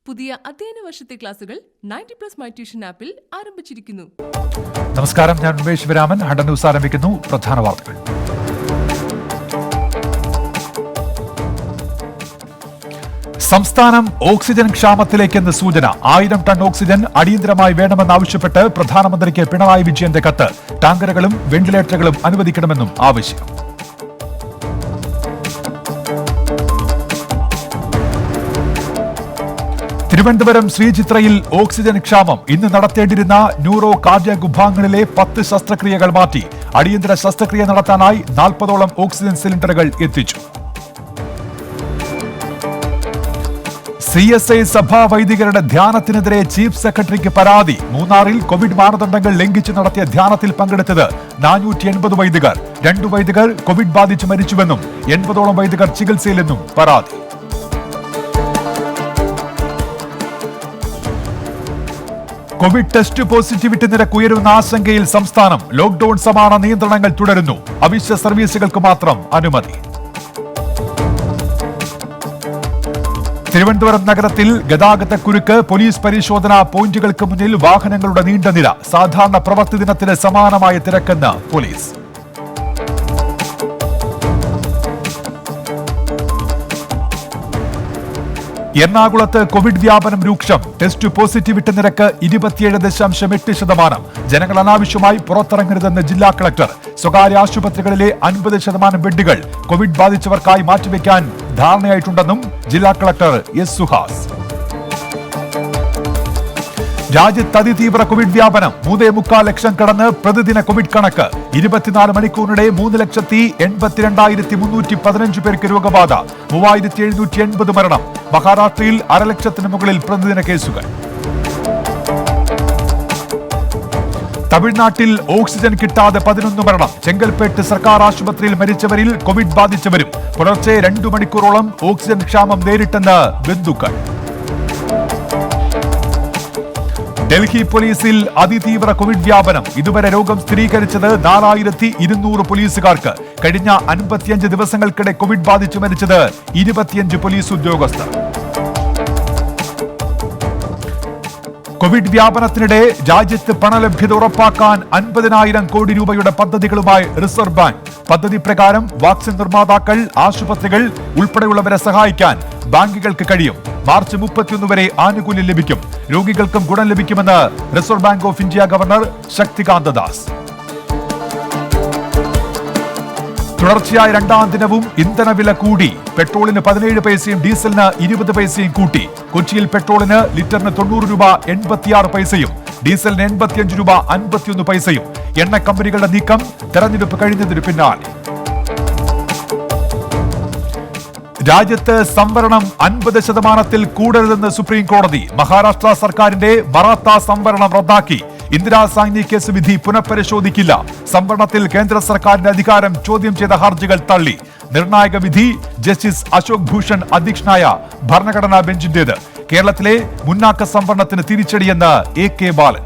പുതിയ അധ്യയന വർഷത്തെ ക്ലാസുകൾ 90+ മൈ ട്യൂഷൻ ആപ്പിൽ ആരംഭിച്ചിരിക്കുന്നു. നമസ്കാരം, ഞാൻ ഉമേഷ് വിരാമൻ. ഹണ്ടൻ ന്യൂസ് ആരംഭിക്കുന്നു. പ്രധാന വാർത്തകൾ. സംസ്ഥാനം ഓക്സിജൻ ക്ഷാമത്തിലേക്കെന്ന് സൂചന. 1000 ടൺ ഓക്സിജൻ അടിയന്തരമായി വേണമെന്നാവശ്യപ്പെട്ട് പ്രധാനമന്ത്രിക്ക് പിണറായി വിജയന്റെ കത്ത്. ടാങ്കറുകളും വെന്റിലേറ്ററുകളും അനുവദിക്കണമെന്നും ആവശ്യം. തിരുവനന്തപുരം ശ്രീചിത്രയിൽ ഓക്സിജൻ ക്ഷാമം. ഇന്ന് നടത്തേണ്ടിരുന്ന ന്യൂറോ കാർഡിയാക് വിഭാഗങ്ങളിലെ 10 ശസ്ത്രക്രിയകൾ മാറ്റി. അടിയന്തര ശസ്ത്രക്രിയ നടത്താനായി 40ഓളം ഓക്സിജൻ സിലിണ്ടറുകൾ എത്തിച്ചു. CSI സഭാ വൈദികരുടെ ധ്യാനത്തിനെതിരെ ചീഫ് സെക്രട്ടറിക്ക് പരാതി. മൂന്നാറിൽ കോവിഡ് മാനദണ്ഡങ്ങൾ ലംഘിച്ച് നടത്തിയ ധ്യാനത്തിൽ പങ്കെടുത്തത് 480 വൈദികർ. 2 വൈദികർ കോവിഡ് ബാധിച്ച് മരിച്ചുവെന്നും 80ഓളം വൈദികർ ചികിത്സയിലെന്നും പരാതി. കോവിഡ് ടെസ്റ്റ് പോസിറ്റിവിറ്റി നിരക്ക് ഉയരുന്ന ആശങ്കയിൽ സംസ്ഥാനം. ലോക്ഡൌൺ സമാന നിയന്ത്രണങ്ങൾ തുടരുന്നു. അവശ്യ സർവീസുകൾക്ക് മാത്രം അനുമതി. തിരുവനന്തപുരം നഗരത്തിൽ ഗതാഗതക്കുരുക്ക്. പോലീസ് പരിശോധനാ പോയിന്റുകൾക്ക് മുന്നിൽ വാഹനങ്ങളുടെ നീണ്ട നിര. സാധാരണ പ്രവൃത്തി ദിനത്തിന് സമാനമായ തിരക്കെന്ന് പോലീസ്. എറണാകുളത്ത് കോവിഡ് വ്യാപനം രൂക്ഷം. ടെസ്റ്റ് പോസിറ്റിവിറ്റി നിരക്ക് 27.8%. ജനങ്ങൾ അനാവശ്യമായി പുറത്തിറങ്ങരുതെന്ന് ജില്ലാ കളക്ടർ. സ്വകാര്യ ആശുപത്രികളിലെ 50% ബെഡുകൾ കോവിഡ് ബാധിച്ചവർക്കായി മാറ്റിവെക്കാൻ ധാരണയായിട്ടുണ്ടെന്നും ജില്ലാ കളക്ടർ എസ് സുഹാസ്. രാജ്യത്ത് അതിതീവ്ര കോവിഡ് വ്യാപനം. 3.25 ലക്ഷം കടന്ന് പ്രതിദിന കോവിഡ് കണക്ക്. 24 മണിക്കൂറിനിടെ 3,82,315 പേർക്ക് രോഗബാധ. 3,780 മരണം. മഹാരാഷ്ട്രയിൽ 1.5 ലക്ഷത്തിന് മുകളിൽ പ്രതിദിന കേസുകൾ. തമിഴ്നാട്ടിൽ ഓക്സിജൻ കിട്ടാതെ 11 മരണം. ചെങ്കൽപ്പേട്ട് സർക്കാർ ആശുപത്രിയിൽ മരിച്ചവരിൽ കോവിഡ് ബാധിച്ചവരും. പുലർച്ചെ 2 മണിക്കൂറോളം ഓക്സിജൻ ക്ഷാമം നേരിട്ടെന്ന് ബന്ധുക്കൾ. ഡൽഹി പോലീസിൽ അതിതീവ്ര കോവിഡ് വ്യാപനം. ഇതുവരെ രോഗം സ്ഥിരീകരിച്ചത് 4200 പോലീസുകാർക്ക്. കഴിഞ്ഞ 55 ദിവസങ്ങൾക്കിടെ കോവിഡ് ബാധിച്ചു മരിച്ചത് 25 പോലീസ് ഉദ്യോഗസ്ഥർ. കോവിഡ് വ്യാപനത്തിനിടെ രാജ്യത്ത് പണലഭ്യത ഉറപ്പാക്കാൻ 50,000 കോടി രൂപയുടെ പദ്ധതികളുമായി റിസർവ് ബാങ്ക്. പദ്ധതി പ്രകാരം വാക്സിൻ നിർമ്മാതാക്കൾ, ആശുപത്രികൾ ഉൾപ്പെടെയുള്ളവരെ സഹായിക്കാൻ ബാങ്കുകൾക്ക് കഴിയും. മാർച്ച് 31 വരെ ആനുകൂല്യം ലഭിക്കും. രോഗികൾക്കും ഗുണം ലഭിക്കുമെന്ന് reserve bank of India governor Shaktikanta Das. തുടർച്ചയായ 2ാം ദിനവും ഇന്ധനവില കൂടി. പെട്രോളിന് 17 പൈസയും ഡീസലിന് 20 പൈസയും കൂട്ടി. കൊച്ചിയിൽ പെട്രോളിന് ലിറ്ററിന് 90 രൂപ 86 പൈസയും ഡീസലിന് 85 രൂപ 51 പൈസയും. എണ്ണ കമ്പനികളുടെ നീക്കം തെരഞ്ഞെടുപ്പ് കഴിഞ്ഞതിന് പിന്നാലെ. രാജ്യത്ത് സംവരണം 50% കൂടരുതെന്ന് സുപ്രീം കോടതി. മഹാരാഷ്ട്ര സർക്കാരിന്റെ മറാത്ത സംവരണം റദ്ദാക്കി. ഇന്ദിരാ സാഹ്നി കേസ് വിധി പുനഃപരിശോധിക്കില്ല. സംവരണത്തിൽ കേന്ദ്ര സർക്കാരിന്റെ അധികാരം ചോദ്യം ചെയ്ത ഹർജികൾ തള്ളി. നിർണായക വിധി ജസ്റ്റിസ് അശോക് ഭൂഷൺ അധ്യക്ഷനായ ഭരണഘടനാ ബെഞ്ചിന്റേത്. കേരളത്തിലെ മുന്നാക്ക സംവരണത്തിന് തിരിച്ചടിയെന്ന് AK ബാലൻ.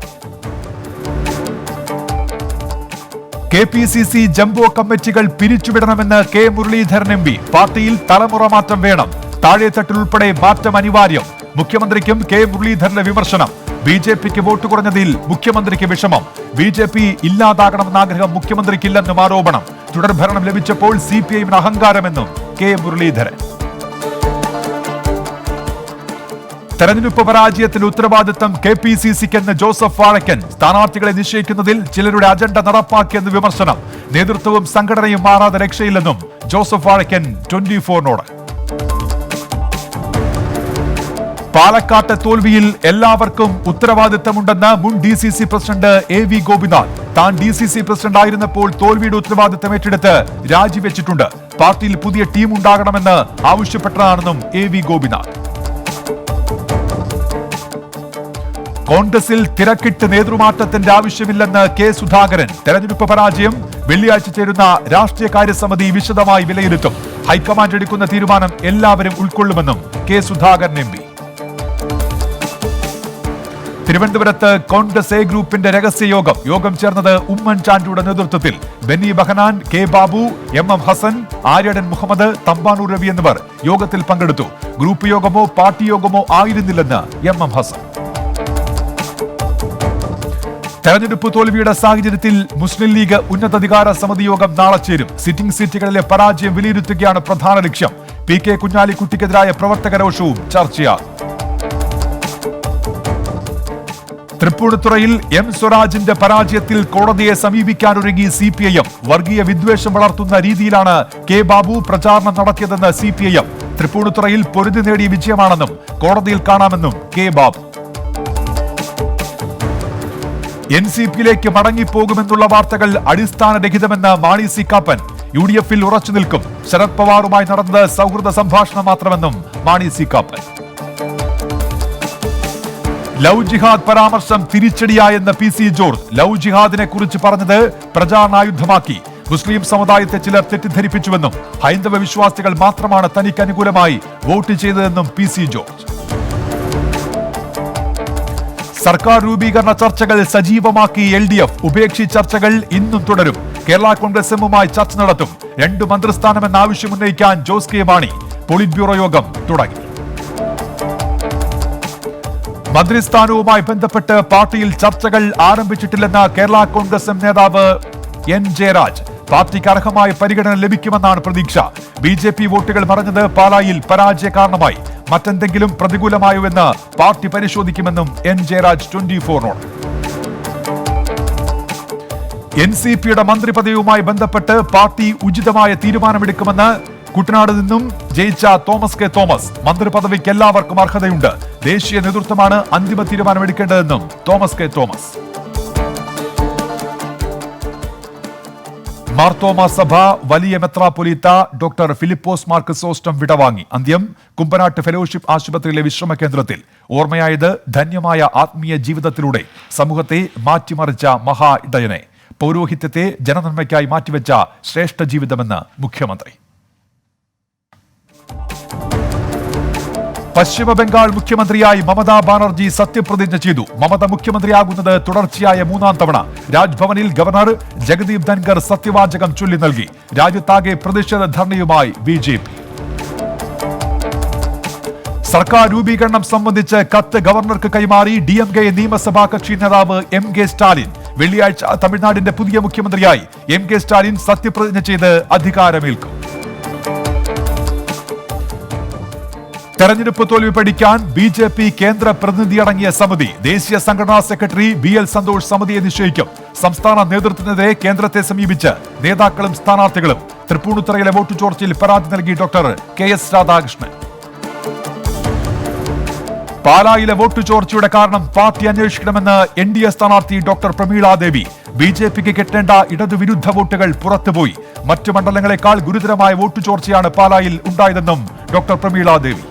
KPCC ജംബോ കമ്മിറ്റികൾ പിരിച്ചുവിടണമെന്ന് K മുരളീധരൻ MP. പാർട്ടിയിൽ തലമുറ മാറ്റം വേണം. താഴെത്തട്ടിൽ ഉൾപ്പെടെ മാറ്റം അനിവാര്യം. മുഖ്യമന്ത്രിക്കും K മുരളീധരന്റെ വിമർശനം. BJPക്ക് വോട്ട് കുറഞ്ഞതിൽ മുഖ്യമന്ത്രിക്ക് വിഷമം. BJP ഇല്ലാതാകണമെന്ന ആഗ്രഹം മുഖ്യമന്ത്രിക്കില്ലെന്നും ആരോപണം. തുടർഭരണം ലഭിച്ചപ്പോൾ CPIന് അഹങ്കാരമെന്നും K മുരളീധരൻ. തെരഞ്ഞെടുപ്പ് പരാജയത്തിന്റെ ഉത്തരവാദിത്തം KPCCക്കെന്ന് ജോസഫ് വാഴക്കൻ. സ്ഥാനാർത്ഥികളെ നിശ്ചയിക്കുന്നതിൽ ചിലരുടെ അജണ്ട നടപ്പാക്കിയെന്ന് വിമർശനം. നേതൃത്വവും സംഘടനയും മാറാതെ രക്ഷയില്ലെന്നും ജോസഫ് വാഴക്കൻ 24നോട്. പാലക്കാട്ടെ തോൽവിയിൽ എല്ലാവർക്കും ഉത്തരവാദിത്തമുണ്ടെന്ന് മുൻ DCC പ്രസിഡന്റ് AV ഗോപിനാഥ്. താൻ DCC പ്രസിഡന്റ് ആയിരുന്നപ്പോൾ തോൽവിയുടെ ഉത്തരവാദിത്തം ഏറ്റെടുത്ത് രാജിവെച്ചിട്ടുണ്ട്. പാർട്ടിയിൽ പുതിയ ടീം ഉണ്ടാകണമെന്ന് ആവശ്യപ്പെട്ടതാണെന്നും AV ഗോപിനാഥ്. കോൺഗ്രസിൽ തിരക്കിട്ട് നേതൃമാറ്റത്തിന്റെ ആവശ്യമില്ലെന്ന് K സുധാകരൻ. തെരഞ്ഞെടുപ്പ് പരാജയം വെള്ളിയാഴ്ച ചേരുന്ന രാഷ്ട്രീയ കാര്യസമിതി വിശദമായി വിലയിരുത്തും. ഹൈക്കമാൻഡ് എടുക്കുന്ന തീരുമാനം എല്ലാവരും ഉൾക്കൊള്ളുമെന്നും K സുധാകരൻ MP. തിരുവനന്തപുരത്ത് കോൺഗ്രസ് എ ഗ്രൂപ്പിന്റെ യോഗം ചേർന്നത് ഉമ്മൻചാണ്ടിയുടെ നേതൃത്വത്തിൽ. ബെന്നി ബഹനാൻ, കെ ബാബു, എം ഹസൻ, ആര്യടൻ മുഹമ്മദ്, തമ്പാനൂർ രവി എന്നിവർ യോഗത്തിൽ പങ്കെടുത്തു. ഗ്രൂപ്പ് യോഗമോ പാർട്ടി യോഗമോ ആയിരുന്നില്ലെന്ന് എം ഹസൻ. തെരഞ്ഞെടുപ്പ് തോൽവിയുടെ സാഹചര്യത്തിൽ മുസ്ലിം ലീഗ് ഉന്നതാധികാര സമിതി യോഗം നാളെ ചേരും. സിറ്റിംഗ് സീറ്റുകളിലെ പരാജയം വിലയിരുത്തുകയാണ് പ്രധാന ലക്ഷ്യം. പി കെ കുഞ്ഞാലിക്കുട്ടിക്കെതിരായ പ്രവർത്തകരോഷവും ചർച്ചയാകും. തൃപ്പൂണിത്തുറയിൽ എം സ്വരാജിന്റെ പരാജയത്തിൽ കോടതിയെ സമീപിക്കാനൊരുങ്ങി CPIM. വർഗീയ വിദ്വേഷം വളർത്തുന്ന രീതിയിലാണ് കെ ബാബു പ്രചാരണം നടത്തിയതെന്ന് CPIM. തൃപ്പൂണിത്തുറയിൽ പൊരുതി നേടിയ വിജയമാണെന്നും കോടതിയിൽ കാണാമെന്നും കെ ബാബു. NCP-യിലേക്ക് മടങ്ങിപ്പോകുമെന്നുള്ള വാർത്തകൾ അടിസ്ഥാനരഹിതമെന്ന് മാണി സി കാപ്പൻ. UDF-ൽ ഉറച്ചു നിൽക്കും. ശരത് പവാറുമായി നടന്നത് സൗഹൃദ സംഭാഷണം മാത്രമെന്നും മാണി സി കാപ്പൻ. ലവ് ജിഹാദ് പരാമർശം തിരിച്ചടിയായെന്ന് PC ജോർജ്. ലവ് ജിഹാദിനെ കുറിച്ച് പറഞ്ഞത് പ്രചാരണായുധമാക്കി. മുസ്ലിം സമുദായത്തെ ചിലർ തെറ്റിദ്ധരിപ്പിച്ചുവെന്നും ഹൈന്ദവ വിശ്വാസികൾ മാത്രമാണ് തനിക്ക് അനുകൂലമായി വോട്ട് ചെയ്തതെന്നും PC ജോർജ്. സർക്കാർ രൂപീകരണ ചർച്ചകൾ സജീവമാക്കി LDF. ഉപേക്ഷി ചർച്ചകൾ ഇന്നും തുടരും. കേരള കോൺഗ്രസ് എമ്മുമായി ചർച്ച നടത്തും. 2 മന്ത്രിസ്ഥാനമെന്ന ആവശ്യം ഉന്നയിക്കാൻ Jose K Mani. Polit bureau യോഗം തുടങ്ങി. മന്ത്രിസ്ഥാനവുമായി ബന്ധപ്പെട്ട് പാർട്ടിയിൽ ചർച്ചകൾ ആരംഭിച്ചിട്ടില്ലെന്ന് കേരള കോൺഗ്രസ് എം നേതാവ് N ജയരാജ്. പാർട്ടിക്ക് അർഹമായ പരിഗണന ലഭിക്കുമെന്നാണ് പ്രതീക്ഷ. BJP വോട്ടുകൾ മറഞ്ഞത് പാലായിൽ പരാജയ കാരണമായി. മറ്റെന്തെങ്കിലും പ്രതികൂലമായോ എന്ന് പാർട്ടി പരിശോധിക്കുമെന്നും N ജയരാജ് 24നോട്. NCP-യുടെ മന്ത്രിപദവിയുമായി ബന്ധപ്പെട്ട് പാർട്ടി ഉചിതമായ തീരുമാനമെടുക്കുമെന്ന് കുട്ടനാട് നിന്നും ജയിച്ച തോമസ് കെ തോമസ്. മന്ത്രിപദവിക്ക് എല്ലാവർക്കും അർഹതയുണ്ട്. ദേശീയ നേതൃത്വമാണ് അന്തിമ തീരുമാനമെടുക്കേണ്ടതെന്നും തോമസ് കെ തോമസ്. മാർത്തോമ സഭ വലിയ മെത്രാപ്പൊലീത്ത ഡോക്ടർ ഫിലിപ്പോസ് മാർ ക്രിസോസ്റ്റം വിടവാങ്ങി. അന്ത്യം കുമ്പനാട്ട് ഫെലോഷിപ്പ് ആശുപത്രിയിലെ വിശ്രമ കേന്ദ്രത്തിൽ. ഓർമ്മയായത് ധന്യമായ ആത്മീയ ജീവിതത്തിലൂടെ സമൂഹത്തെ മാറ്റിമറിച്ച മഹാ ഇടയനെ. പൗരോഹിത്യത്തെ ജനനന്മയ്ക്കായി മാറ്റിവെച്ച ശ്രേഷ്ഠ ജീവിതമെന്ന് മുഖ്യമന്ത്രി. പശ്ചിമ ബംഗാൾ മുഖ്യമന്ത്രിയായി മമതാ ബാനർജി സത്യപ്രതിജ്ഞ ചെയ്തു. മമത മുഖ്യമന്ത്രിയാകുന്നത് തുടർച്ചയായ 3ാം തവണ. രാജ്ഭവനിൽ ഗവർണർ ജഗദീപ് ധൻകർ സത്യവാചകം ചൊല്ലി നൽകി. രാജ്യത്താകെ പ്രതിഷേധ ധർണയുമായി BJP. സർക്കാർ രൂപീകരണം സംബന്ധിച്ച് കത്ത് ഗവർണർക്ക് കൈമാറി DMK നിയമസഭാ കക്ഷി നേതാവ് MK സ്റ്റാലിൻ. വെള്ളിയാഴ്ച തമിഴ്നാടിന്റെ പുതിയ മുഖ്യമന്ത്രിയായി MK സ്റ്റാലിൻ സത്യപ്രതിജ്ഞ ചെയ്ത് അധികാരമേൽക്കും. തെരഞ്ഞെടുപ്പ് തോൽവി പഠിക്കാൻ BJP കേന്ദ്ര പ്രതിനിധിയടങ്ങിയ സമിതി. ദേശീയ സംഘടനാ സെക്രട്ടറി BL സന്തോഷ് സമിതിയെ നിശ്ചയിക്കും. സംസ്ഥാന നേതൃത്വത്തിനെതിരെ കേന്ദ്രത്തെ സമീപിച്ച് നേതാക്കളും സ്ഥാനാർത്ഥികളും. തൃപ്പൂണിത്തുറയിലെ വോട്ട് ചോർച്ചയിൽ പരാതി നൽകി ഡോക്ടർ KS രാധാകൃഷ്ണൻ. പാലായിലെ വോട്ട് ചോർച്ചയുടെ കാരണം പാർട്ടി അന്വേഷിക്കണമെന്ന് NDA സ്ഥാനാർത്ഥി ഡോക്ടർ പ്രമീള ദേവി. BJPക്ക് കിട്ടേണ്ട ഇടതുവിരുദ്ധ വോട്ടുകൾ പുറത്തുപോയി. മറ്റു മണ്ഡലങ്ങളെക്കാൾ ഗുരുതരമായ വോട്ട് ചോർച്ചയാണ് പാലായിൽ ഉണ്ടായതെന്നും ഡോക്ടർ പ്രമീള ദേവി.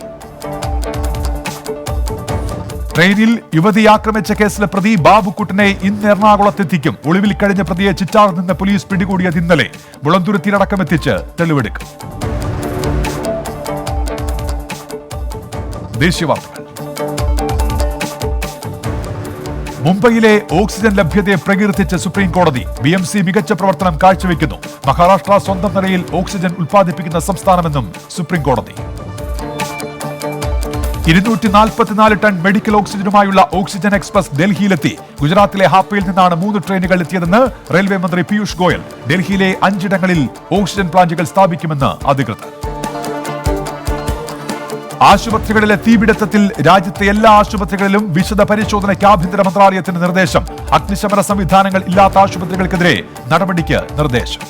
ട്രെയിനിൽ യുവതിയെ ആക്രമിച്ച കേസിലെ പ്രതി ബാബുക്കുട്ടനെ ഇന്ന് എറണാകുളത്തെത്തിക്കും. ഒളിവിൽ കഴിഞ്ഞ പ്രതിയെ ചിറ്റാറിൽ നിന്ന് പോലീസ് പിടികൂടിയത് ഇന്നലെ. മുളന്തുരുത്തിയിലടക്കം എത്തിച്ച് തെളിവെടുക്കും. ദേശീയ വാർത്തകൾ. മുംബൈയിലെ ഓക്സിജൻ ലഭ്യതയെ പ്രകീർത്തിച്ച് സുപ്രീം കോടതി. BMC മികച്ച പ്രവർത്തനം കാഴ്ചവെക്കുന്നു. മഹാരാഷ്ട്ര സ്വന്തം നിലയിൽ ഓക്സിജൻ ഉൽപ്പാദിപ്പിക്കുന്ന സംസ്ഥാനമെന്നും സുപ്രീം കോടതി. 244 ടൺ മെഡിക്കൽ ഓക്സിജനുമായുള്ള ഓക്സിജൻ എക്സ്പ്രസ് ഡൽഹിയിലെത്തി. ഗുജറാത്തിലെ ഹാപ്പയിൽ നിന്നാണ് 3 ട്രെയിനുകൾ എത്തിയതെന്ന് റെയിൽവേ മന്ത്രി പീയൂഷ് ഗോയൽ. ഡൽഹിയിലെ 5 ഇടങ്ങളിൽ ഓക്സിജൻ പ്ലാന്റുകൾ സ്ഥാപിക്കുമെന്ന് അധികൃതർ. ആശുപത്രികളിലെ തീപിടുത്തത്തിൽ രാജ്യത്തെ എല്ലാ ആശുപത്രികളിലും വിശദ പരിശോധനയ്ക്ക് ആഭ്യന്തര മന്ത്രാലയത്തിന് നിർദ്ദേശം. അഗ്നിശമന സംവിധാനങ്ങൾ ഇല്ലാത്ത ആശുപത്രികൾക്കെതിരെ നടപടിക്ക് നിർദ്ദേശം.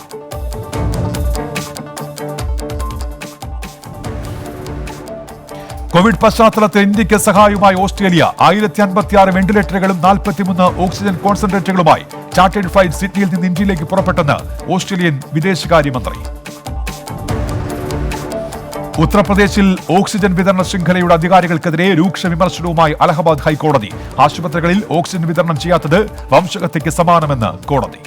കോവിഡ് പശ്ചാത്തലത്തിൽ ഇന്ത്യക്ക് സഹായവുമായി ഓസ്ട്രേലിയ. 1056 വെന്റിലേറ്ററുകളും 43 ഓക്സിജൻ കോൺസെൻട്രേറ്ററുകളുമായി ചാർട്ടേഡ് ഫ്ലൈറ്റ് സിഡ്നിയിൽ നിന്ന് ഇന്ത്യയിലേക്ക് പുറപ്പെട്ടെന്ന് ഓസ്ട്രേലിയൻ വിദേശകാര്യമന്ത്രി. ഉത്തർപ്രദേശിൽ ഓക്സിജൻ വിതരണ ശൃംഖലയുടെ അധികാരികൾക്കെതിരെ രൂക്ഷ വിമർശനവുമായി അലഹബാദ് ഹൈക്കോടതി. ആശുപത്രികളിൽ ഓക്സിജൻ വിതരണം ചെയ്യാത്തത് വംശഹത്യയ്ക്ക് സമാനമെന്ന് കോടതി.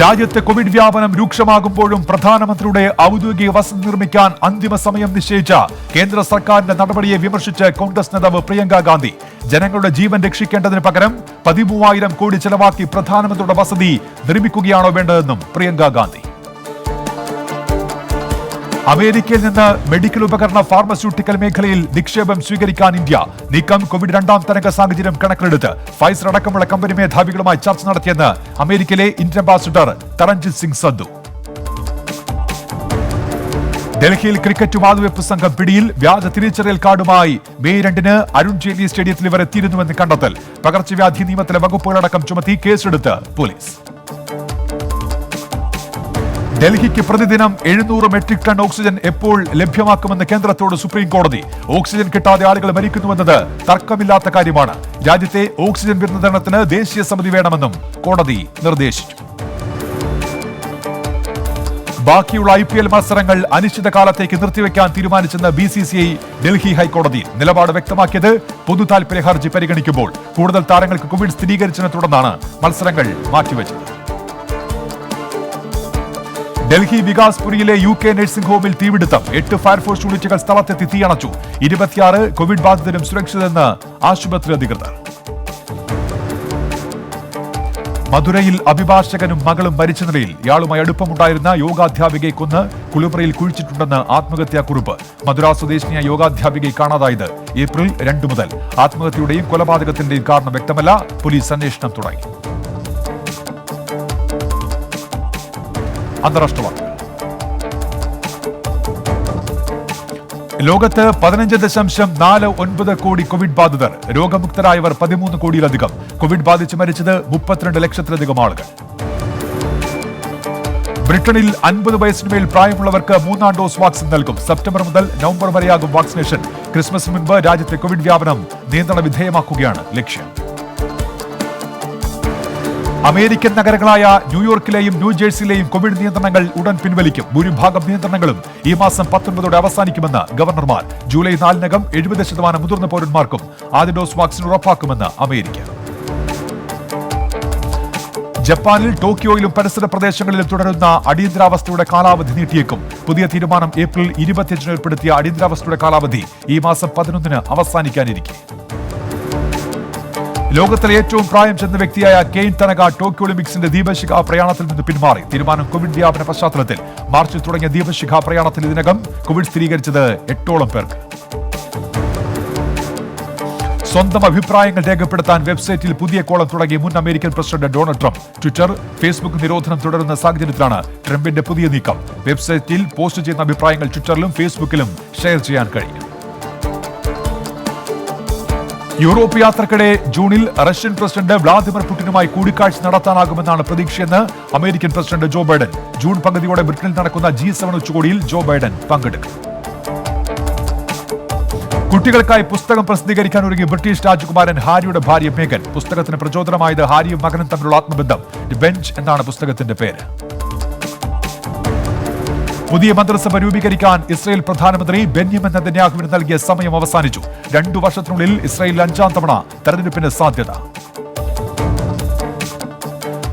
രാജ്യത്ത് കോവിഡ് വ്യാപനം രൂക്ഷമാകുമ്പോഴും പ്രധാനമന്ത്രിയുടെ ഔദ്യോഗിക വസതി നിർമ്മിക്കാൻ അന്തിമ സമയം നിശ്ചയിച്ച കേന്ദ്ര സർക്കാരിന്റെ നടപടിയെ വിമർശിച്ച് കോൺഗ്രസ് നേതാവ് പ്രിയങ്ക ഗാന്ധി. ജനങ്ങളുടെ ജീവൻ രക്ഷിക്കേണ്ടതിന് പകരം 13,000 കോടി ചെലവാക്കി പ്രധാനമന്ത്രിയുടെ വസതി നിർമ്മിക്കുകയാണോ വേണ്ടതെന്നും പ്രിയങ്ക ഗാന്ധി. അമേരിക്കയിൽ നിന്ന് മെഡിക്കൽ ഉപകരണ ഫാർമസ്യൂട്ടിക്കൽ മേഖലയിൽ നിക്ഷേപം സ്വീകരിക്കാൻ ഇന്ത്യ നീക്കം. കോവിഡ് 2ാം തരംഗ സാഹചര്യം കണക്കിലെടുത്ത് ഫൈസർ അടക്കമുള്ള കമ്പനി മേധാവികളുമായി ചർച്ച നടത്തിയെന്ന് അമേരിക്കയിലെ ഇന്ത്യൻ അംബാസിഡർ തരൺജിത് സിംഗ് സന്ധു. ഡൽഹിയിൽ ക്രിക്കറ്റ് വാതുവെപ്പ് സംഘം പിടിയിൽ. വ്യാജ തിരിച്ചറിയൽ കാർഡുമായി മെയ് 2-ന് അരുൺ ജെയ്റ്റ്ലി സ്റ്റേഡിയത്തിൽ ഇവർ എത്തിയിരുന്നുവെന്ന് കണ്ടെത്തൽ. പകർച്ചവ്യാധി നിയമത്തിലെ വകുപ്പുകളടക്കം ചുമത്തി കേസെടുത്ത് പോലീസ്. ഡൽഹിക്ക് പ്രതിദിനം 700 മെട്രിക് ടൺ ഓക്സിജൻ എപ്പോൾ ലഭ്യമാക്കുമെന്ന് കേന്ദ്രത്തോട് സുപ്രീം കോടതി. ഓക്സിജൻ കിട്ടാതെ ആളുകൾ മരിക്കുന്നുവെന്നത് തർക്കമില്ലാത്ത കാര്യമാണ്. രാജ്യത്തെ ഓക്സിജൻ വിതരണത്തിന് ദേശീയ സമിതി വേണമെന്നും കോടതി നിർദ്ദേശിച്ചു. ബാക്കിയുള്ള IPL മത്സരങ്ങൾ അനിശ്ചിതകാലത്തേക്ക് നിർത്തിവെക്കാൻ തീരുമാനിച്ചെന്ന് BCCI ഡൽഹി ഹൈക്കോടതി. നിലപാട് വ്യക്തമാക്കിയത് പൊതു താൽപര്യ ഹർജി പരിഗണിക്കുമ്പോൾ. കൂടുതൽ താരങ്ങൾക്ക് കോവിഡ് സ്ഥിരീകരിച്ചതിനെ തുടർന്നാണ് മത്സരങ്ങൾ മാറ്റിവെച്ചത്. ഡൽഹി വികാസ്പുരിയിലെ UK നഴ്സിംഗ് ഹോമിൽ തീപിടുത്തം. 8 ഫയർഫോഴ്സ് യൂണിറ്റുകൾ സ്ഥലത്തെത്തി തീയണച്ചു. 26 കോവിഡ് ബാധിതരും സുരക്ഷിതെന്ന് ആശുപത്രി അധികൃതർ. മധുരയിൽ അഭിഭാഷകനും മകളും മരിച്ച നിലയിൽ. ഇയാളുമായി അടുപ്പമുണ്ടായിരുന്ന യോഗാധ്യാപികയെ കൊന്ന് കുളിമുറിയിൽ കുഴിച്ചിട്ടുണ്ടെന്ന് ആത്മഹത്യാക്കുറിപ്പ്. മധുര സ്വദേശിനിയായ യോഗാധ്യാപികയെ കാണാതായത് ഏപ്രിൽ 2 മുതൽ. ആത്മഹത്യയുടെയും കൊലപാതകത്തിന്റെയും കാരണം വ്യക്തമല്ല. പോലീസ് അന്വേഷണം തുടങ്ങി. അന്താരാഷ്ട്ര വാർത്തകൾ. ലോകത്ത് 15.49 കോടി കോവിഡ് ബാധിതർ. രോഗമുക്തരായവർ 13 കോടിയിലധികം. കോവിഡ് ബാധിച്ച് മരിച്ചത് 32 ലക്ഷത്തിലധികം ആളുകൾ. ബ്രിട്ടനിൽ 50 വയസ്സിനുമേൽ പ്രായമുള്ളവർക്ക് 3ാം ഡോസ് വാക്സിൻ നൽകും. സെപ്റ്റംബർ മുതൽ നവംബർ വരെയാകും വാക്സിനേഷൻ. ക്രിസ്മസിന് മുൻപ് രാജ്യത്തെ കോവിഡ് വ്യാപനം നിയന്ത്രണ വിധേയമാക്കുകയാണ് ലക്ഷ്യം. അമേരിക്കൻ നഗരങ്ങളായ ന്യൂയോർക്കിലെയും ന്യൂജേഴ്സിയിലെയും കോവിഡ് നിയന്ത്രണങ്ങൾ ഉടൻ പിൻവലിക്കും. ഭൂരിഭാഗം നിയന്ത്രണങ്ങളും ഈ മാസം 19 അവസാനിക്കുമെന്ന് ഗവർണർമാർ. ജൂലൈ 4-നകം 70% മുതിർന്ന പൗരന്മാർക്കും ആദ്യ ഡോസ് വാക്സിൻ ഉറപ്പാക്കുമെന്ന് അമേരിക്ക. ജപ്പാനിൽ ടോക്കിയോയിലും പരിസര പ്രദേശങ്ങളിലും തുടരുന്ന അടിയന്തരാവസ്ഥയുടെ കാലാവധി നീട്ടിയേക്കും. പുതിയ തീരുമാനം ഏപ്രിൽ 25-ന് ഏർപ്പെടുത്തിയ അടിയന്തരാവസ്ഥയുടെ കാലാവധി ഈ മാസം 11-ന് അവസാനിക്കാനിരിക്കെ. ലോകത്തിലെ ഏറ്റവും പ്രായം ചെന്ന വ്യക്തിയായ കെയ്ൻ തനക ടോക്കിയോ ഒളിമ്പിക്സിന്റെ ദീപശിഖ പ്രയാണത്തിൽ നിന്ന് പിന്മാറി. തീരുമാനം കോവിഡ് വ്യാപന പശ്ചാത്തലത്തിൽ. മാർച്ചിൽ തുടങ്ങിയ ദീപശിഖ പ്രയാണത്തിൽ ഇതിനകം കോവിഡ് സ്ഥിരീകരിച്ചത് 8ഓളം പേർക്ക്. സ്വന്തം അഭിപ്രായങ്ങൾ രേഖപ്പെടുത്താൻ വെബ്സൈറ്റിൽ പുതിയ കോളം തുടങ്ങി മുൻ American president Donald Trump. Twitter, Facebook നിരോധനം തുടരുന്ന സാഹചര്യത്തിലാണ് ട്രംപിന്റെ പുതിയ നീക്കം. വെബ്സൈറ്റിൽ പോസ്റ്റ് ചെയ്യുന്ന അഭിപ്രായങ്ങൾ ട്വിറ്ററിലും ഫേസ്ബുക്കിലും ഷെയർ ചെയ്യാൻ കഴിയും. യൂറോപ്പ് യാത്രക്കിടെ ജൂണിൽ റഷ്യൻ പ്രസിഡന്റ് വ്ളാദിമിർ പുടിനുമായി കൂടിക്കാഴ്ച നടത്താനാകുമെന്നാണ് പ്രതീക്ഷയെന്ന് American president Joe Biden. June പകുതിയോടെ ബ്രിട്ടനിൽ നടക്കുന്ന G7 ഉച്ചകോടിയിൽ ജോ ബൈഡൻ പങ്കെടുക്കും. കുട്ടികൾക്കായി പുസ്തകം പ്രസിദ്ധീകരിക്കാൻ ഒരുങ്ങി ബ്രിട്ടീഷ് രാജകുമാരൻ ഹാരിയുടെ ഭാര്യ മേഗൻ. പുസ്തകത്തിന് പ്രചോദനമായത് ഹാരിയും മകനും തമ്മിലുള്ള ആത്മബന്ധം. ദി ബെഞ്ച് എന്നാണ് പുസ്തകത്തിന്റെ പേര്. പുതിയ മന്ത്രിസഭ രൂപീകരിക്കാൻ ഇസ്രായേൽ പ്രധാനമന്ത്രി ബെന്യാമിൻ നെതന്യാഹുവിന് നൽകിയ സമയം അവസാനിച്ചു. 2 വർഷത്തിനുള്ളിൽ ഇസ്രായേലിൽ 5ാം തവണ തെരഞ്ഞെടുപ്പിന് സാധ്യത.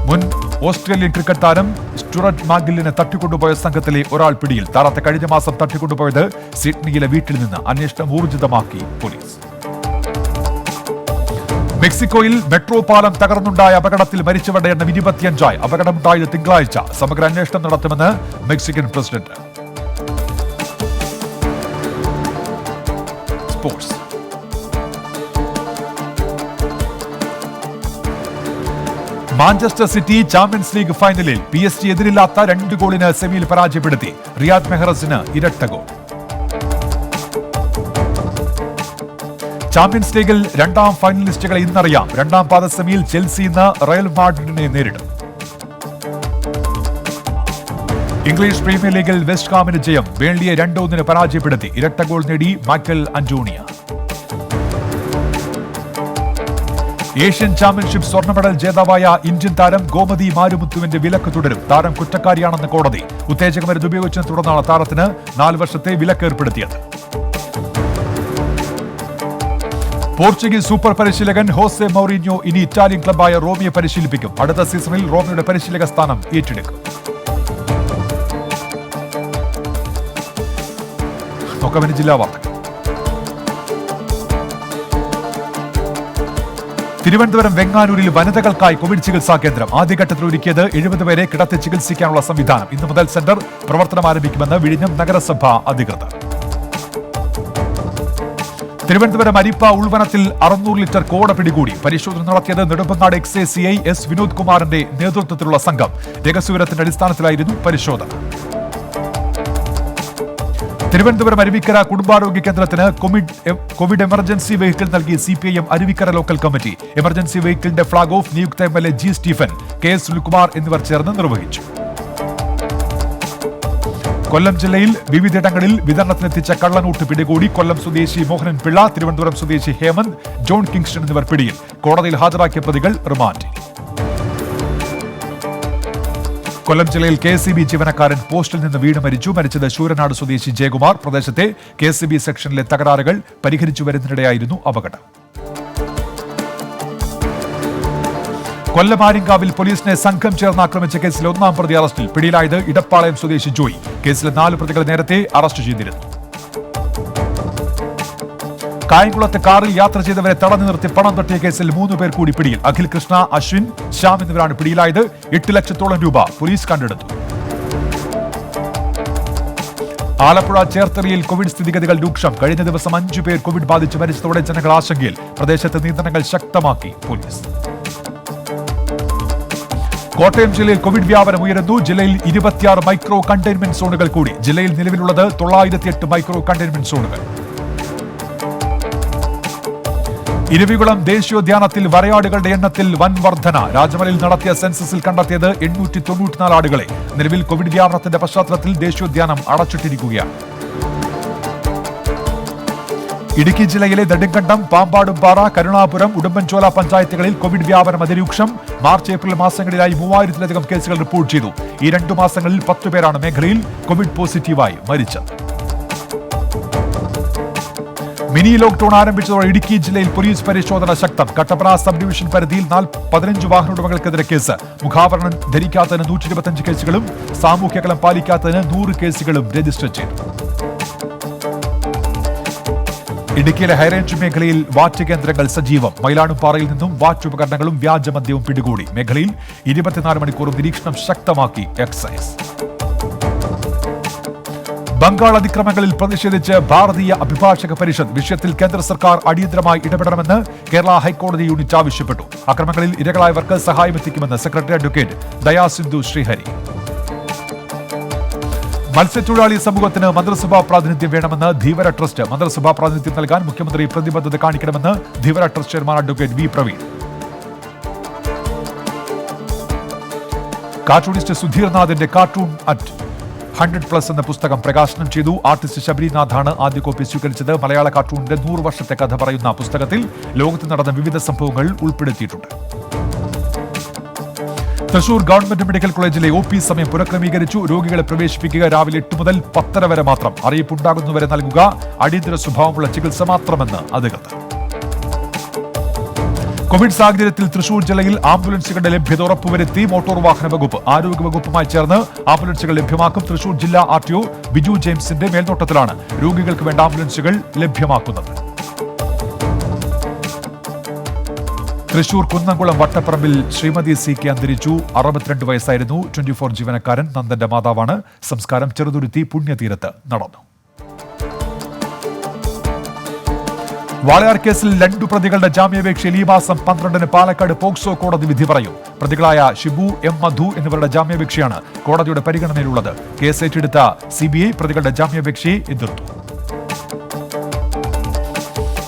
മുൻ ഓസ്ട്രേലിയൻ ക്രിക്കറ്റ് താരം സ്റ്റുററ്റ് മാഗിലിനെ തട്ടിക്കൊണ്ടുപോയ സംഘത്തിലെ ഒരാൾ പിടിയിൽ. താരത്തെ കഴിഞ്ഞ മാസം തട്ടിക്കൊണ്ടുപോയത് സിഡ്നിയിലെ വീട്ടിൽ നിന്ന്. അന്വേഷണം ഊർജിതമാക്കി പോലീസ്. മെക്സിക്കോയിൽ മെട്രോ പാലം തകർന്നുണ്ടായ അപകടത്തിൽ മരിച്ചവരുടെ എണ്ണം 25ആയി. അപകടമുണ്ടായത് തിങ്കളാഴ്ച. സമഗ്ര അന്വേഷണം നടത്തുമെന്ന് Mexican president. Sports. Manchester city champions league ഫൈനലിൽ PSG എതിരില്ലാത്ത 2 ഗോളിന് സെമിയിൽ പരാജയപ്പെടുത്തി. റിയാദ് മെഹ്റസിന് ഇരട്ട ഗോൾ. ചാമ്പ്യൻസ് ലീഗിൽ 2ാം ഫൈനലിസ്റ്റുകളെ ഇന്നറിയാം. 2ാം പാദ സെമിയിൽ ചെൽസി ഇന്ന് റയൽ മാഡ്രിഡിനെ നേരിടും. ഇംഗ്ലീഷ് പ്രീമിയർ ലീഗിൽ വെസ്റ്റ് ഹാമിന് ജയം. ബേൺലിയെ 2-1 പരാജയപ്പെടുത്തി. ഇരട്ട ഗോൾ നേടി മൈക്കൽ അന്റോണിയ. ഏഷ്യൻ ചാമ്പ്യൻഷിപ്പ് സ്വർണ്ണ മെഡൽ ജേതാവായ ഇന്ത്യൻ താരം ഗോമതി മാരുമുത്തുവിന്റെ വിലക്ക് തുടരും. താരം കുറ്റക്കാരിയാണെന്ന് കോടതി. ഉത്തേജക മരുന്ന് ഉപയോഗിച്ചതിനെ തുടർന്നാണ് താരത്തിന് 4 വർഷത്തെ വിലക്ക് ഏർപ്പെടുത്തിയത്. പോർച്ചുഗീസ് സൂപ്പർ പരിശീലകൻ ഹോസെ മൗറിഞ്ഞോ ഇനി ഇറ്റാലിയൻ ക്ലബായ റോമിയെ പരിശീലിപ്പിക്കും. അടുത്ത സീസണിൽ റോമിയുടെ പരിശീലക സ്ഥാനം ഏറ്റെടുക്കും. നോക്കാം ജില്ലാ വാർത്തകൾ. തിരുവനന്തപുരം വെങ്ങാനൂരിൽ വനിതകൾക്കായി കോവിഡ് ചികിത്സാ കേന്ദ്രം. ആദ്യഘട്ടത്തിൽ ഒരുക്കിയത് 70 പേരെ കിടത്തി ചികിത്സിക്കാനുള്ള സംവിധാനം. ഇന്നു മുതൽ സെന്റർ പ്രവർത്തനം ആരംഭിക്കുമെന്ന് വിഴിഞ്ഞം നഗരസഭ അധികൃതർ. തിരുവനന്തപുരം അരിപ്പ ഉൾവനത്തിൽ 600 ലിറ്റർ കോട പിടികൂടി. പരിശോധന നടത്തിയത് Nedumangad excise CI S Vinod കുമാറിന്റെ നേതൃത്വത്തിലുള്ള സംഘം. രഹസ്യവിവരത്തിന്റെ അടിസ്ഥാനത്തിലായിരുന്നു പരിശോധന. തിരുവനന്തപുരം അരുവിക്കര കുടുംബാരോഗ്യ കേന്ദ്രത്തിന് കോവിഡ് എമർജൻസി വെഹിക്കിൾ നൽകി CPIM Aruvikkara local committee. Emergency വെഹിക്കിളിന്റെ ഫ്ളാഗ് ഓഫ് നിയുക്ത MLA G Stephen, KS Sunilkumar എന്നിവർ ചേർന്ന് നിർവഹിച്ചു. കൊല്ലം ജില്ലയിൽ വിവിധയിടങ്ങളിൽ വിതരണത്തിനെത്തിച്ച കള്ളനോട്ട് പിടികൂടി. കൊല്ലം സ്വദേശി മോഹനൻ പിള്ള, തിരുവനന്തപുരം സ്വദേശി ഹേമന്ത്, ജോൺ കിങ്സ്റ്റൺ എന്നിവർ പിടിയിൽ. കോടതിയിൽ ഹാജരാക്കിയ പ്രതികൾ റിമാൻഡിൽ. കൊല്ലം ജില്ലയിൽ KSEB ജീവനക്കാരൻ പോസ്റ്റിൽ നിന്ന് വീണ് മരിച്ചു. മരിച്ചത് ശൂരനാട് സ്വദേശി ജയകുമാർ. പ്രദേശത്തെ KSEB സെക്ഷനിലെ തകരാറുകൾ പരിഹരിച്ചു വരുന്നതിനിടെയായിരുന്നു അപകടം. കൊല്ലം ആര്യങ്കാവിൽ പോലീസിനെ സംഘം ചേർന്ന് ആക്രമിച്ച കേസിൽ 1-ാം പ്രതി അറസ്റ്റിൽ. പിടിയിലായത് ഇടപ്പാളയം സ്വദേശി ജോയ്. കേസിലെ 4 പ്രതികൾ നേരത്തെ അറസ്റ്റ് ചെയ്തിരുന്നു. കായംകുളത്ത് കാറിൽ യാത്ര ചെയ്തവരെ തടഞ്ഞു നിർത്തി പണം തട്ടിയ കേസിൽ 3 പേർ കൂടി പിടിയിൽ. അഖിൽ കൃഷ്ണ, അശ്വിൻ, ശ്യാം എന്നിവരാണ് പിടിയിലായത്. 8 ലക്ഷത്തോളം രൂപ പോലീസ് കണ്ടെടുത്തു. ആലപ്പുഴ ചേർത്തലയിൽ കോവിഡ് സ്ഥിതിഗതികൾ രൂക്ഷം. കഴിഞ്ഞ ദിവസം 5 പേർ കോവിഡ് ബാധിച്ച് മരിച്ചതോടെ ജനങ്ങൾ ആശങ്കയിൽ. പ്രദേശത്ത് നിയന്ത്രണങ്ങൾ ശക്തമാക്കി പോലീസ്. കോട്ടയം ജില്ലയിൽ കോവിഡ് വ്യാപനം ഉയരുന്നു. ജില്ലയിൽ 26 മൈക്രോ കണ്ടെയ്ൻമെന്റ് സോണുകൾ കൂടി. ജില്ലയിൽ നിലവിലുള്ളത് 908 മൈക്രോ കണ്ടെയ്ൻമെന്റ് സോണുകൾ. ഇരവികുളം ദേശീയോദ്യാനത്തിൽ വരയാടുകളുടെ എണ്ണത്തിൽ വൻ വർധന. രാജമലയിൽ നടത്തിയ സെൻസസിൽ കണ്ടെത്തിയത് 894 ആടുകളെ. നിലവിൽ കോവിഡ് വ്യാപനത്തിന്റെ പശ്ചാത്തലത്തിൽ ദേശീയോദ്യാനം അടച്ചിട്ടിരിക്കുകയാണ്. ഇടുക്കി ജില്ലയിലെ നെടുങ്കണ്ടം, പാമ്പാടുംപാറ, കരുണാപുരം, ഉടുമ്പൻചോല പഞ്ചായത്തുകളിൽ കോവിഡ് വ്യാപനം അതിരൂക്ഷം. മാർച്ച് ഏപ്രിൽ മാസങ്ങളിലായി 3000-ലധികം കേസുകൾ റിപ്പോർട്ട് ചെയ്തു. ഈ 2 മാസങ്ങളിൽ 10 പേരാണ് മേഖലയിൽ കോവിഡ് പോസിറ്റീവായി മരിച്ചത്. മിനി ലോക്ഡൌൺ ആരംഭിച്ചതോടെ ഇടുക്കി ജില്ലയിൽ പോലീസ് പരിശോധന ശക്തം. കട്ടപ്പന സബ് ഡിവിഷൻ പരിധിയിൽ 15 വാഹനോടമകൾക്കെതിരെ കേസ്. മുഖാവരണം ധരിക്കാത്തതിന് 125 കേസുകളും സാമൂഹ്യകലം പാലിക്കാത്തതിന് 100 കേസുകളും രജിസ്റ്റർ ചെയ്തു. ഇടുക്കിയിലെ ഹൈറേഞ്ച് മേഖലയിൽ വാറ്റ് കേന്ദ്രങ്ങൾ സജീവം. മയിലാടുംപാറയിൽ നിന്നും വാറ്റ് ഉപകരണങ്ങളും വ്യാജമദ്യവും പിടികൂടി. മേഖലയിൽ 24 മണിക്കൂറും നിരീക്ഷണം ശക്തമാക്കി എക്സൈസ്. ബംഗാൾ അതിക്രമങ്ങളിൽ പ്രതിഷേധിച്ച് ഭാരതീയ അഭിഭാഷക പരിഷത്ത്. വിഷയത്തിൽ കേന്ദ്ര സർക്കാർ അടിയന്തരമായി ഇടപെടണമെന്ന് കേരള ഹൈക്കോടതി യൂണിറ്റ് ആവശ്യപ്പെട്ടു. അക്രമങ്ങളിൽ ഇരകളായവർക്ക് സഹായമെത്തിക്കുമെന്ന് സെക്രട്ടറി അഡ്വക്കേറ്റ് ദയാസിന്ധു ശ്രീഹരി. മത്സ്യത്തൊഴിലാളി സമൂഹത്തിന് മന്ത്രിസഭാ പ്രാതിനിധ്യം വേണമെന്ന് ധീവര ട്രസ്റ്റ്. മന്ത്രിസഭാ പ്രാതിനിധ്യം നൽകാൻ മുഖ്യമന്ത്രി പ്രതിബദ്ധത കാണിക്കണമെന്ന് Dheevara trust chairman advocate V Praveen. Cartoonist സുധീർനാഥിന്റെ കാർട്ടൂൺ അറ്റ് 100+ എന്ന പുസ്തകം പ്രകാശനം ചെയ്തു. ആർട്ടിസ്റ്റ് ശബരിനാഥാണ് ആദ്യ കോപ്പി സ്വീകരിച്ചത്. മലയാള കാർട്ടൂണിന്റെ 100 വർഷത്തെ കഥ പറയുന്ന പുസ്തകത്തിൽ ലോകത്ത് നടന്ന വിവിധ സംഭവങ്ങൾ ഉൾപ്പെടുത്തിയിട്ടുണ്ട്. തൃശൂർ ഗവൺമെന്റ് മെഡിക്കൽ കോളേജിലെ OP സമയം പുനഃക്രമീകരിച്ചു. രോഗികളെ പ്രവേശിപ്പിക്കുക രാവിലെ 8 മുതൽ 10:30 വരെ മാത്രം. അറിയിപ്പുണ്ടാകുന്നവരെ നൽകുക. അടിയന്തര സ്വഭാവമുള്ള ചികിത്സ മാത്രമെന്ന് അധികൃതർ. കോവിഡ് സാഹചര്യത്തിൽ തൃശൂർ ജില്ലയിൽ ആംബുലൻസുകളുടെ ലഭ്യത ഉറപ്പുവരുത്തി മോട്ടോർ വാഹന വകുപ്പ്. ആരോഗ്യ വകുപ്പുമായി ചേർന്ന് ആംബുലൻസുകൾ ലഭ്യമാക്കും. തൃശൂർ ജില്ലാ RTO ബിജു ജെയിംസിന്റെ മേൽനോട്ടത്തിലാണ് രോഗികൾക്ക് വേണ്ട ആംബുലൻസുകൾ ലഭ്യമാക്കുന്നത്. തൃശൂർ കുന്നംകുളം വട്ടപ്പറമ്പിൽ ശ്രീമതി CK അന്തരിച്ചു. 62 വയസ്സായിരുന്നു. 24 ജീവനക്കാരൻ നന്ദന്റെ മാതാവാണ്. സംസ്കാരം ചെറുതുരുത്തി പുണ്യതീരത്ത് നടന്നു. വാളയാർ കേസിൽ 2 പ്രതികളുടെ ജാമ്യാപേക്ഷയിൽ ഈ മാസം 12-ന് പാലക്കാട് പോക്സോ കോടതി വിധി പറയും. പ്രതികളായ ഷിബു, M മധു എന്നിവരുടെ ജാമ്യാപേക്ഷയാണ് കോടതിയുടെ പരിഗണനയിലുള്ളത്. കേസ് ഏറ്റെടുത്ത CBI പ്രതികളുടെ ജാമ്യാപേക്ഷയെ എതിർത്തു.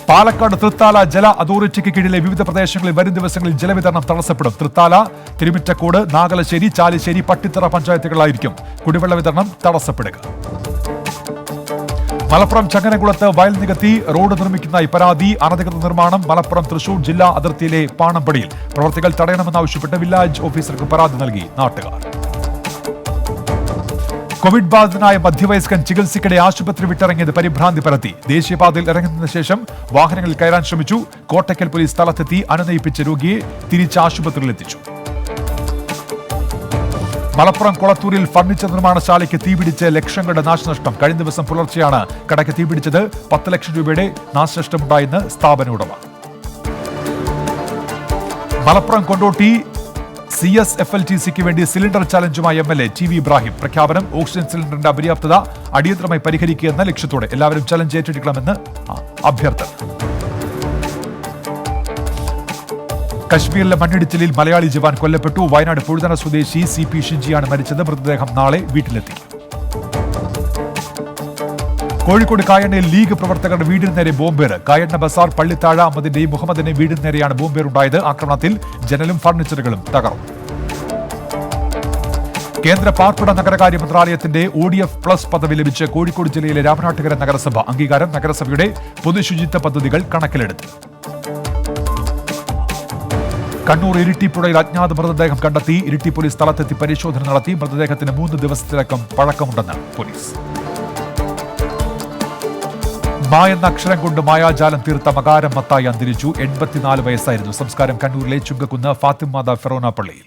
പാലക്കാട് തൃത്താല ജല അതോറിറ്റിക്ക് കീഴിലെ വിവിധ പ്രദേശങ്ങളിൽ വരും ദിവസങ്ങളിൽ ജലവിതരണം തടസ്സപ്പെടും. തൃത്താല, തിരുമിറ്റക്കോട്, നാഗലശ്ശേരി, ചാലിശ്ശേരി, പട്ടിത്തറ പഞ്ചായത്തുകളായിരിക്കും കുടിവെള്ള വിതരണം തടസ്സപ്പെടുക. മലപ്പുറം ചങ്ങനകുളത്ത് വയൽ നികത്തി റോഡ് നിർമ്മിക്കുന്നതായി പരാതി. അനധികൃത നിർമ്മാണം മലപ്പുറം തൃശൂർ ജില്ലാ അതിർത്തിയിലെ പാണമ്പടിയിൽ. പ്രവർത്തികൾ തടയണമെന്നാവശ്യപ്പെട്ട് വില്ലേജ് ഓഫീസർക്ക് പരാതി നൽകി നാട്ടുകാർ. കോവിഡ് ബാധിതനായ മധ്യവയസ്കൻ ചികിത്സയ്ക്കിടെ ആശുപത്രി വിട്ടിറങ്ങിയത് പരിഭ്രാന്തി പരത്തി. ദേശീയപാതയിൽ ഇറങ്ങുന്നതിന് ശേഷം വാഹനങ്ങളിൽ കയറാൻ ശ്രമിച്ചു. കോട്ടയ്ക്കൽ പോലീസ് സ്ഥലത്തെത്തി അനുനയിപ്പിച്ച രോഗിയെ തിരിച്ച് ആശുപത്രിയിലെത്തിച്ചു. മലപ്പുറം കൊളത്തൂരിൽ ഫർണിച്ചർ നിർമ്മാണശാലയ്ക്ക് തീപിടിച്ച് ലക്ഷങ്ങളുടെ നാശനഷ്ടം. കഴിഞ്ഞ ദിവസം പുലർച്ചെയാണ് കടയ്ക്ക് തീപിടിച്ചത്. 10 ലക്ഷം രൂപയുടെ നാശനഷ്ടമുണ്ടായെന്ന് സ്ഥാപന ഉടമ. മലപ്പുറം കൊണ്ടോട്ടി CSFLTCക്ക് വേണ്ടി സിലിണ്ടർ ചലഞ്ചുമായി MLA TV ഇബ്രാഹിം. പ്രഖ്യാപനം: ഓക്സിജൻ സിലിണ്ടറിന്റെ അപര്യാപ്തത അടിയന്തരമായി പരിഹരിക്കുകയെന്ന ലക്ഷ്യത്തോടെ എല്ലാവരും ചലഞ്ച് ഏറ്റെടുക്കണമെന്ന് അഭ്യർത്ഥന. കശ്മീരിലെ മണ്ണിടിച്ചിലിൽ മലയാളി ജവാൻ കൊല്ലപ്പെട്ടു. വയനാട് പുഴുതന സ്വദേശി CP ഷിൻജിയാണ് മരിച്ചത്. മൃതദേഹം നാളെ വീട്ടിലെത്തിക്കും. കോഴിക്കോട് കായണ്ണയിൽ ലീഗ് പ്രവർത്തകരുടെ വീടിന് നേരെ ബോംബേറ്. കായണ്ണ ബസാർ, പള്ളിത്താഴ അഹമ്മദിന്റെയും മുഹമ്മദിന്റെയും വീടിന് നേരെയാണ് ബോംബേറുണ്ടായത്. ആക്രമണത്തിൽ ജനലും ഫർണിച്ചറുകളും തകർന്നു. കേന്ദ്ര പാർപ്പിട നഗരകാര്യ മന്ത്രാലയത്തിന്റെ ODF+ പദവി ലഭിച്ച് കോഴിക്കോട് ജില്ലയിലെ രാമനാട്ടുകര നഗരസഭ. അംഗീകാരം നഗരസഭയുടെ പൊതുശുചിത്വ പദ്ധതികൾ കണക്കിലെടുത്ത്. കണ്ണൂർ ഇരിട്ടിപ്പുഴയിൽ അജ്ഞാത മൃതദേഹം കണ്ടെത്തി. ഇരിട്ടി പോലീസ് സ്ഥലത്തെത്തി പരിശോധന നടത്തി. മൃതദേഹത്തിന് 3 ദിവസത്തിലക്കം പഴക്കമുണ്ടെന്ന് പോലീസ്. മാ എന്ന അക്ഷരം കൊണ്ട് മായാജാലം തീർത്ത മകാരം മത്തായി അന്തരിച്ചു. 84 വയസ്സായിരുന്നു. സംസ്കാരം കണ്ണൂരിലെ ചുങ്കക്കുന്ന് ഫാത്തിമാത ഫെറോന പള്ളിയിൽ.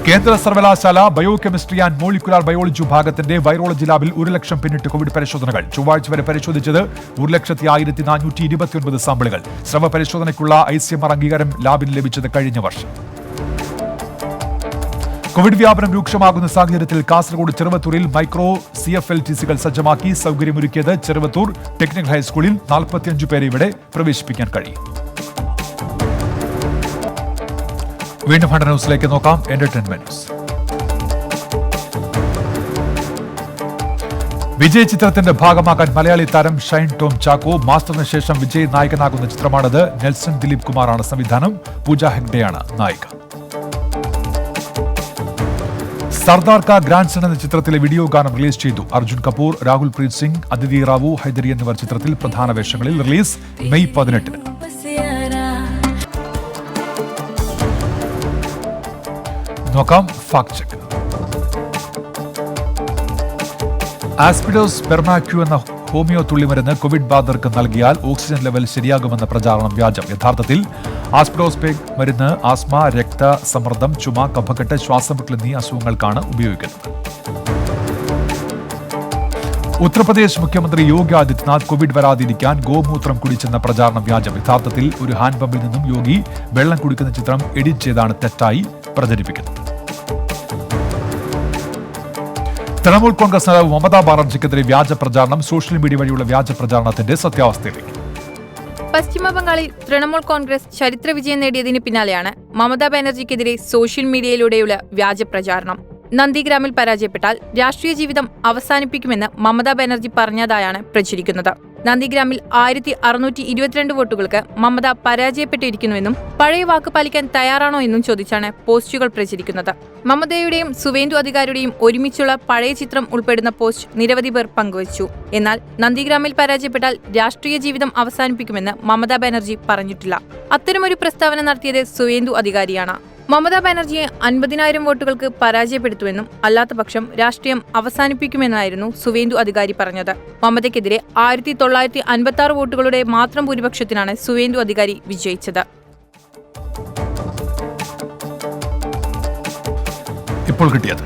കേന്ദ്ര സർവകലാശാല ബയോകെമിസ്ട്രി ആൻഡ് മോളിക്കുലാർ ബയോളജി വിഭാഗത്തിന്റെ വൈറോളജി ലാബിൽ 1 ലക്ഷം പിന്നിട്ട് കോവിഡ് പരിശോധനകൾ. ചൊവ്വാഴ്ച വരെ പരിശോധിച്ചത് 1,04,429 സാമ്പിളുകൾ. സ്രവ പരിശോധനയ്ക്കുള്ള ICMR അംഗീകാരം ലാബിന് ലഭിച്ചത് കഴിഞ്ഞ വർഷം. കോവിഡ് വ്യാപനം രൂക്ഷമാകുന്ന സാഹചര്യത്തിൽ കാസർഗോഡ് ചെറുവത്തൂരിൽ മൈക്രോ CFLTCകൾ സജ്ജമാക്കി. സൗകര്യമൊരുക്കിയത് ചെറുവത്തൂർ ടെക്നിക്കൽ ഹൈസ്കൂളിൽ. 45 പേരെ ഇവിടെ പ്രവേശിപ്പിക്കാൻ കഴിയും. വീണ്ടും ഹണ്ട ന്യൂസിലേക്ക് നോക്കാം. Entertainment news. വിജയ് ചിത്രത്തിന്റെ ഭാഗമാകാൻ മലയാളി താരം ഷൈൻ ടോം ചാക്കോ. മാസ്റ്ററിന് ശേഷം വിജയ് നായകനാകുന്ന ചിത്രമാണിത്. നെൽസൺ ദിലീപ് കുമാറാണ് സംവിധാനം. പൂജ ഹെഗ്ഡെയാണ് നായിക. സർദാർ കാ ഗ്രാൻഡ് സൺ എന്ന ചിത്രത്തിലെ വീഡിയോ ഗാനം റിലീസ് ചെയ്തു. അർജുൻ കപൂർ, രാഹുൽ പ്രീത് സിംഗ്, അതിഥി റാവു, ഹൈദരി എന്നിവർ ചിത്രത്തിൽ പ്രധാന വേഷങ്ങളിൽ. Release May 18. നോക്കാം ഫാക്ട് ചെക്ക്. ആസ്പിഡോസ് പെർമാക്യൂ എന്ന ഹോമിയോ തുള്ളിമരുന്ന് കോവിഡ് ബാധിതർക്ക് നൽകിയാൽ ഓക്സിജൻ ലെവൽ ശരിയാകുമെന്ന പ്രചാരണം വ്യാജം. യഥാർത്ഥത്തിൽ ആസ്പിഡോസ് മരുന്ന് ആസ്മ, രക്തസമ്മർദ്ദം, ചുമ, കഫക്കെട്ട്, ശ്വാസമുട്ടൽ എന്നീ അസുഖങ്ങൾക്കാണ് ഉപയോഗിക്കുന്നത്. ഉത്തർപ്രദേശ് മുഖ്യമന്ത്രി യോഗി ആദിത്യനാഥ് കോവിഡ് വരാതിരിക്കാൻ ഗോമൂത്രം കുടിച്ചെന്ന പ്രചാരണം വ്യാജം. യഥാർത്ഥത്തിൽ ഒരു ഹാൻഡ് പമ്പിൽ നിന്നും യോഗി വെള്ളം കുടിക്കുന്ന ചിത്രം എഡിറ്റ് ചെയ്താണ് തെറ്റായി പ്രചരിപ്പിക്കുന്നത്. തൃണമൂൽ കോൺഗ്രസ് നേതാവ് മമതാ ബാനർജിക്കെതിരെ വ്യാജ പ്രചാരണം. സോഷ്യൽ മീഡിയ വഴിയുള്ള വ്യാജ പ്രചാരണത്തിന്റെ സത്യാവസ്ഥയിലേക്ക്. പശ്ചിമബംഗാളിൽ തൃണമൂൽ കോൺഗ്രസ് ചരിത്ര വിജയം നേടിയതിന് പിന്നാലെയാണ് മമതാ ബാനർജിക്കെതിരെ സോഷ്യൽ മീഡിയയിലൂടെയുള്ള വ്യാജ പ്രചാരണം. നന്ദിഗ്രാമിൽ പരാജയപ്പെട്ടാൽ രാഷ്ട്രീയ ജീവിതം അവസാനിപ്പിക്കുമെന്ന് മമതാ ബാനർജി പറഞ്ഞതായാണ് പ്രചരിക്കുന്നത്. നന്ദിഗ്രാമിൽ 1622 വോട്ടുകൾക്ക് മമത പരാജയപ്പെട്ടിരിക്കുന്നുവെന്നും പഴയ വാക്ക് പാലിക്കാൻ തയ്യാറാണോ എന്നും ചോദിച്ചാണ് പോസ്റ്റുകൾ പ്രചരിക്കുന്നത്. മമതയുടെയും സുവേന്ദു അധികാരിയുടെയും ഒരുമിച്ചുള്ള പഴയ ചിത്രം ഉൾപ്പെടുന്ന പോസ്റ്റ് നിരവധി പേർ പങ്കുവച്ചു. എന്നാൽ നന്ദിഗ്രാമിൽ പരാജയപ്പെട്ടാൽ രാഷ്ട്രീയ ജീവിതം അവസാനിപ്പിക്കുമെന്ന് മമതാ ബാനർജി പറഞ്ഞിട്ടില്ല. അത്തരമൊരു പ്രസ്താവന നടത്തിയത് സുവേന്ദു അധികാരിയാണ്. മമതാ ബാനർജിയെ 50,000 വോട്ടുകൾക്ക് പരാജയപ്പെടുത്തുമെന്നും അല്ലാത്തപക്ഷം രാഷ്ട്രീയം അവസാനിപ്പിക്കുമെന്നായിരുന്നു സുവേന്ദു അധികാരി പറഞ്ഞത്. മമതയ്ക്കെതിരെ 1956 വോട്ടുകളുടെ മാത്രം ഭൂരിപക്ഷത്തിനാണ് സുവേന്ദു അധികാരി വിജയിച്ചത്. ഇപ്പോൾ കിട്ടിയത്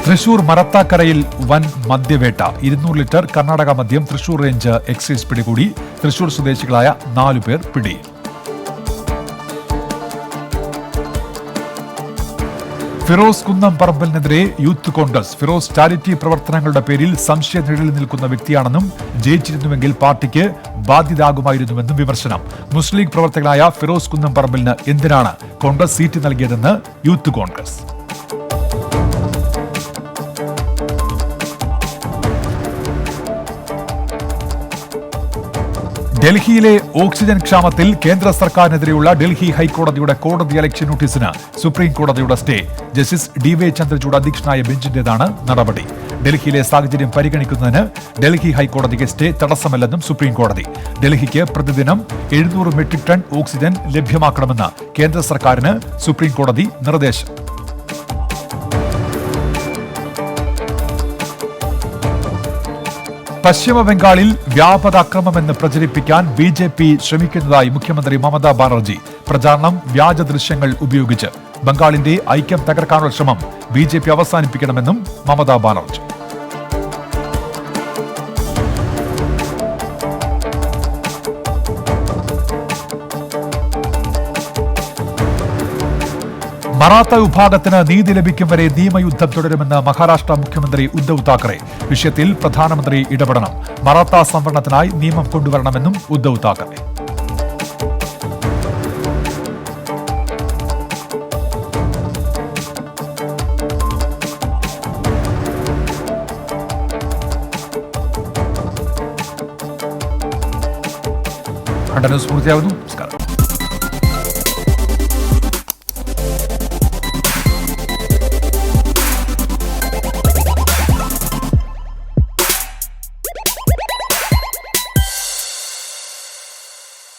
തൃശൂർ മറത്താക്കരയിൽ വൻ മദ്യവേട്ട. 200 ലിറ്റർ കർണാടക മദ്യം തൃശൂർ റേഞ്ച് എക്സൈസ് പിടികൂടി. തൃശൂർ സ്വദേശികളായ 4 പേർ പിടിയിൽ. ഫിറോസ് കുന്നം പറമ്പലിനെതിരെ യൂത്ത് കോൺഗ്രസ്. ഫിറോസ് ചാരിറ്റി പ്രവർത്തനങ്ങളുടെ പേരിൽ സംശയ നിഴലിൽ നിൽക്കുന്ന വ്യക്തിയാണെന്നും ജയിച്ചിരുന്നുവെങ്കിൽ പാർട്ടിക്ക് ബാധ്യതയാകുമായിരുന്നുവെന്നും വിമർശനം. മുസ്ലിം ലീഗ് പ്രവർത്തകനായ ഫിറോസ് കുന്നം പറമ്പലിന് എന്തിനാണ് കോൺഗ്രസ് സീറ്റ് നൽകിയതെന്ന് യൂത്ത് കോൺഗ്രസ്. ഡൽഹിയിലെ ഓക്സിജൻ ക്ഷാമത്തിൽ കേന്ദ്ര സർക്കാരിനെതിരെയുള്ള ഡൽഹി ഹൈക്കോടതിയുടെ കോടതിയലക്ഷ്യ നോട്ടീസിന് സുപ്രീം കോടതിയുടെ സ്റ്റേ. ജസ്റ്റിസ് DY ചന്ദ്രചൂഡ് അധ്യക്ഷനായ ബെഞ്ചിന്റേതാണ് നടപടി. ഡൽഹിയിലെ സാഹചര്യം പരിഗണിക്കുന്നതിന് ഡൽഹി ഹൈക്കോടതിക്ക് സ്റ്റേ തടസ്സമല്ലെന്നും സുപ്രീം കോടതി. ഡൽഹിക്ക് പ്രതിദിനം 700 മെട്രിക് ടൺ ഓക്സിജൻ ലഭ്യമാക്കണമെന്ന് കേന്ദ്ര സർക്കാരിന് സുപ്രീം കോടതി നിർദ്ദേശം. പശ്ചിമ ബംഗാളിൽ വ്യാപക അക്രമമെന്ന് പ്രചരിപ്പിക്കാൻ BJP ശ്രമിക്കുന്നതായി മുഖ്യമന്ത്രി മമതാ ബാനർജി. പ്രചാരണം വ്യാജ ദൃശ്യങ്ങൾ ഉപയോഗിച്ച്. ബംഗാളിന്റെ ഐക്യം തകർക്കാനുള്ള ശ്രമം BJP അവസാനിപ്പിക്കണമെന്നും മമതാ ബാനർജി. മറാത്ത വിഭാഗത്തിന് നീതി ലഭിക്കും വരെ നിയമയുദ്ധം തുടരുമെന്ന് മഹാരാഷ്ട്ര മുഖ്യമന്ത്രി ഉദ്ധവ് താക്കറെ. വിഷയത്തിൽ പ്രധാനമന്ത്രി ഇടപെടണം. മറാത്ത സംവരണത്തിനായി നിയമം കൊണ്ടുവരണമെന്നും ഉദ്ധവ് താക്കറെ. ന്യൂസ് പൂർത്തിയാകുന്നു. നമസ്കാരം.